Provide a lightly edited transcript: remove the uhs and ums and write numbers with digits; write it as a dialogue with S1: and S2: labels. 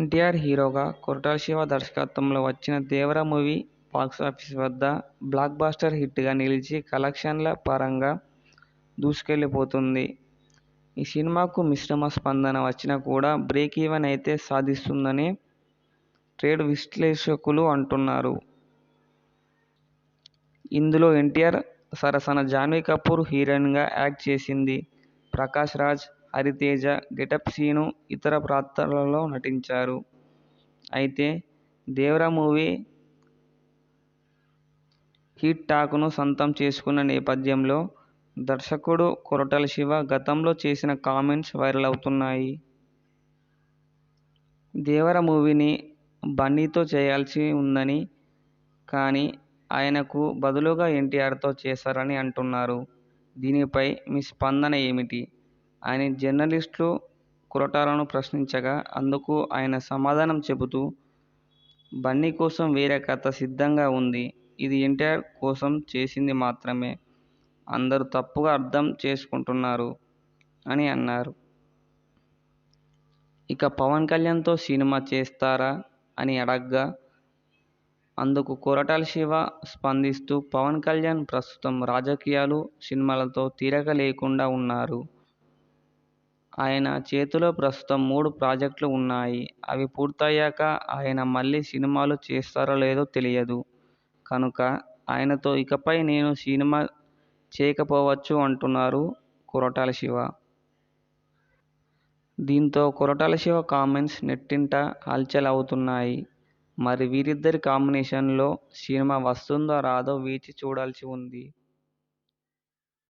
S1: ఎన్టీఆర్ హీరోగా కొరటాల శివ దర్శకత్వంలో వచ్చిన దేవర మూవీ బాక్సాఫీస్ వద్ద బ్లాక్ బస్టర్ హిట్గా నిలిచి కలెక్షన్ల పరంగా దూసుకెళ్లిపోతుంది. ఈ సినిమాకు మిశ్రమ స్పందన వచ్చినా కూడా బ్రేక్ ఈవెన్ అయితే సాధిస్తుందని ట్రేడ్ విశ్లేషకులు అంటున్నారు. ఇందులో ఎన్టీఆర్ సరసన జాన్వీ కపూర్ హీరోయిన్గా యాక్ట్ చేసింది. ప్రకాష్ రాజ్, హరితేజ, గెటప్ సీను ఇతర పాత్రలలో నటించారు. అయితే దేవర మూవీ హిట్ టాక్ను సొంతం చేసుకున్న నేపథ్యంలో దర్శకుడు కొరటాల శివ గతంలో చేసిన కామెంట్స్ వైరల్ అవుతున్నాయి. దేవర మూవీని బన్నీతో చేయాల్సి ఉందని, కానీ ఆయనకు బదులుగా ఎన్టీఆర్తో చేశారని అంటున్నారు. దీనిపై మీ స్పందన ఏమిటి అని జర్నలిస్టులు కొరటాలను ప్రశ్నించగా అందుకు ఆయన సమాధానం చెబుతూ, బన్నీ కోసం వేరే కథ సిద్ధంగా ఉంది. ఇది ఎన్టీఆర్ కోసం చేసింది మాత్రమే. అందరూ తప్పుగా అర్థం చేసుకుంటున్నారు అని అన్నారు. ఇక పవన్ కళ్యాణ్తో సినిమా చేస్తారా అని అడగ్గా అందుకు కొరటాల శివ స్పందిస్తూ, పవన్ కళ్యాణ్ ప్రస్తుతం రాజకీయాలు, సినిమాలతో తీరిక లేకుండా ఉన్నారు. ఆయన చేతిలో ప్రస్తుతం 3 ప్రాజెక్టులు ఉన్నాయి. అవి పూర్తయ్యాక ఆయన మళ్లీ సినిమాలు చేస్తారో లేదో తెలియదు. కనుక ఆయనతో ఇకపై నేను సినిమా చేయకపోవచ్చు అంటున్నారు కొరటాల శివ. దీంతో కొరటాల శివ కామెంట్స్ నెట్టింట హల్చల్ అవుతున్నాయి. మరి వీరిద్దరి కాంబినేషన్లో సినిమా వస్తుందో రాదో వేచి చూడాల్సి ఉంది.